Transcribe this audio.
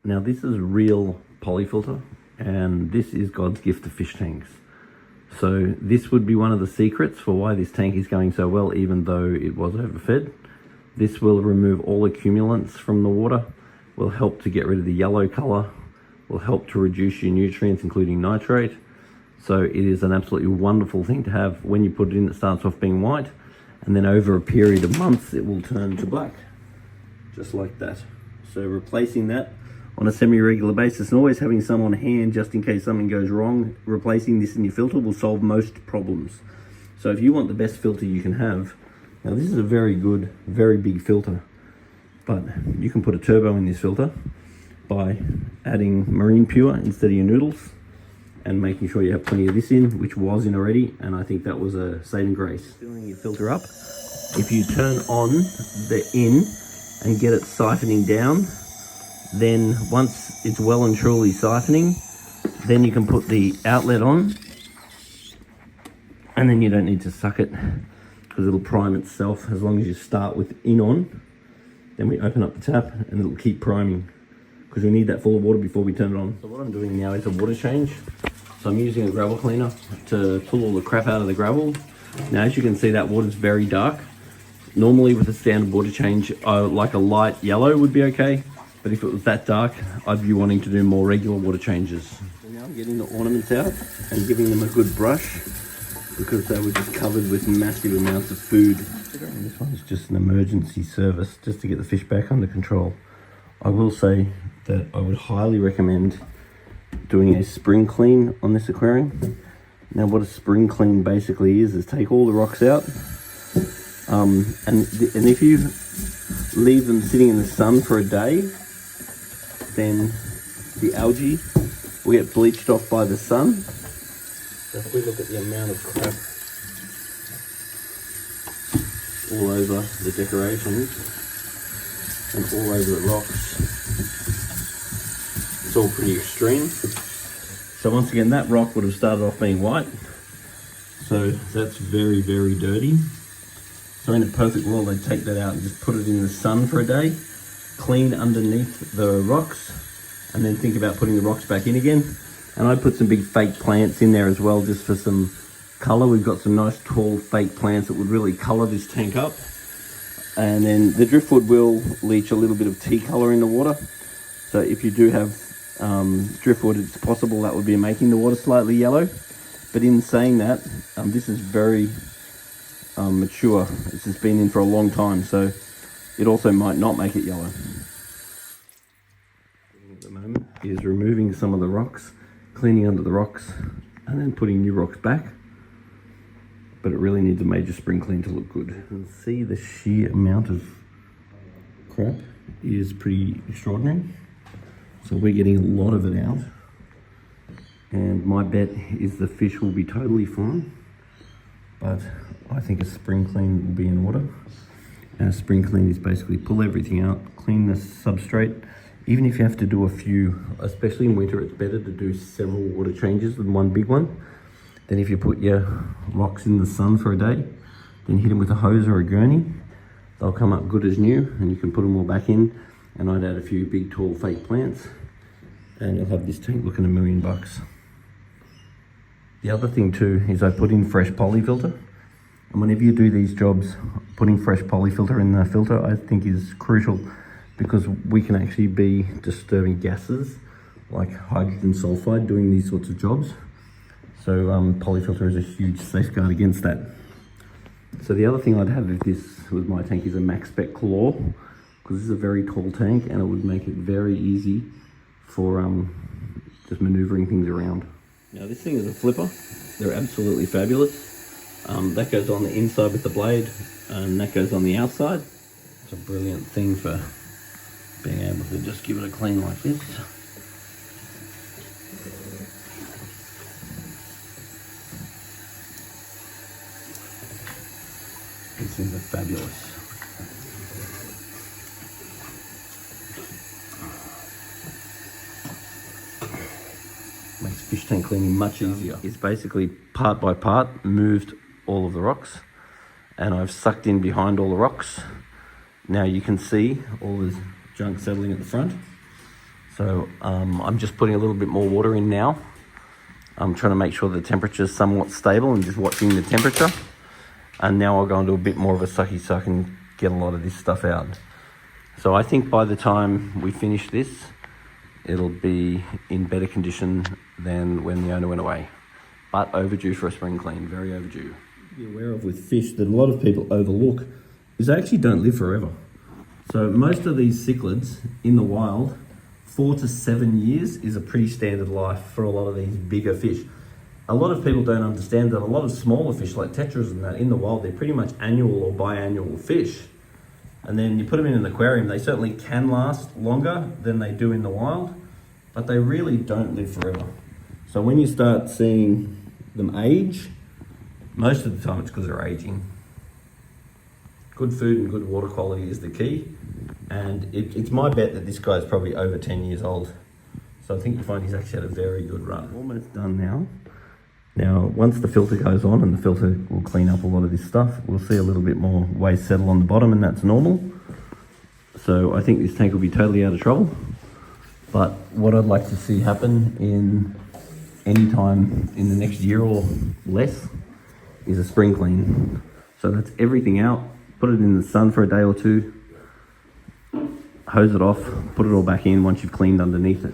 Now this is real polyfilter, and this is God's gift to fish tanks. So this would be one of the secrets for why this tank is going so well, even though it was overfed. This will remove all accumulants from the water, will help to get rid of the yellow color, will help to reduce your nutrients, including nitrate. So it is an absolutely wonderful thing to have. When you put it in, it starts off being white, and then over a period of months, it will turn to black, just like that. So replacing that on a semi-regular basis, and always having some on hand just in case something goes wrong, replacing this in your filter will solve most problems. So if you want the best filter you can have, now this is a very good, very big filter, but you can put a turbo in this filter by adding marine pure instead of your noodles, and making sure you have plenty of this in, which was in already, and I think that was a saving grace. Filling your filter up, if you turn on the in and get it siphoning down, then once it's well and truly siphoning, then you can put the outlet on, and then you don't need to suck it because it'll prime itself as long as you start with in on. Then we open up the tap and it'll keep priming because we need that full of water before we turn it on. So what I'm doing now is a water change. So I'm using a gravel cleaner to pull all the crap out of the gravel. Now as you can see, that water's very dark. Normally with a standard water change, like a light yellow would be okay. But if it was that dark, I'd be wanting to do more regular water changes. So now I'm getting the ornaments out and giving them a good brush because they were just covered with massive amounts of food. And this one's just an emergency service just to get the fish back under control. I will say that I would highly recommend doing a spring clean on this aquarium. Now what a spring clean basically is take all the rocks out, and if you leave them sitting in the sun for a day, then the algae will get bleached off by the sun. So if we look at the amount of crap all over the decorations and all over the rocks, it's all pretty extreme. So once again, that rock would have started off being white. So that's very, very dirty. So in a perfect world, they'd take that out and just put it in the sun for a day, clean underneath the rocks, and then think about putting the rocks back in again. And I put some big fake plants in there as well, just for some color. We've got some nice tall fake plants that would really color this tank up. And then the driftwood will leach a little bit of tea color in the water. So if you do have driftwood, it's possible that would be making the water slightly yellow. But in saying that, this is very mature. It's just been in for a long time, so it also might not make it yellow. At the moment is removing some of the rocks, cleaning under the rocks, and then putting new rocks back. But it really needs a major spring clean to look good. You can see the sheer amount of crap is pretty extraordinary. So we're getting a lot of it out. And my bet is the fish will be totally fine. But I think a spring clean will be in order. And a spring clean is basically pull everything out, clean the substrate. Even if you have to do a few, especially in winter, it's better to do several water changes than one big one. Then if you put your rocks in the sun for a day, then hit them with a hose or a gurney, they'll come up good as new and you can put them all back in. And I'd add a few big tall fake plants and you'll have this tank looking $1 million. The other thing too is I put in fresh poly filter. And whenever you do these jobs, putting fresh poly filter in the filter I think is crucial, because we can actually be disturbing gases like hydrogen sulfide doing these sorts of jobs. So polyfilter is a huge safeguard against that. So the other thing I'd have if this was my tank is a max spec claw, because this is a very tall tank and it would make it very easy for just maneuvering things around. Now this thing is a flipper. They're absolutely fabulous. That goes on the inside with the blade and that goes on the outside. It's a brilliant thing for being able to just give it a clean like this. These things are fabulous. Makes fish tank cleaning much easier. It's basically part by part moved all of the rocks and I've sucked in behind all the rocks. Now you can see all this junk settling at the front. So I'm just putting a little bit more water in now. I'm trying to make sure the temperature is somewhat stable and just watching the temperature. And now I'll go into a bit more of a sucky so I can get a lot of this stuff out. So I think by the time we finish this, it'll be in better condition than when the owner went away. But overdue for a spring clean, very overdue. Be aware of with fish that a lot of people overlook is they actually don't live forever. So most of these cichlids in the wild, 4 to 7 years is a pretty standard life for a lot of these bigger fish. A lot of people don't understand that a lot of smaller fish like tetras and that in the wild, they're pretty much annual or biannual fish. And then you put them in an aquarium, they certainly can last longer than they do in the wild, but they really don't live forever. So when you start seeing them age, most of the time it's because they're aging. Good food and good water quality is the key. And it's my bet that this guy's probably over 10 years old. So I think you find he's actually had a very good run. Almost done now. Now, once the filter goes on and the filter will clean up a lot of this stuff, we'll see a little bit more waste settle on the bottom, and that's normal. So I think this tank will be totally out of trouble. But what I'd like to see happen in any time in the next year or less is a spring clean. So that's everything out, put it in the sun for a day or two, hose it off, put it all back in once you've cleaned underneath it.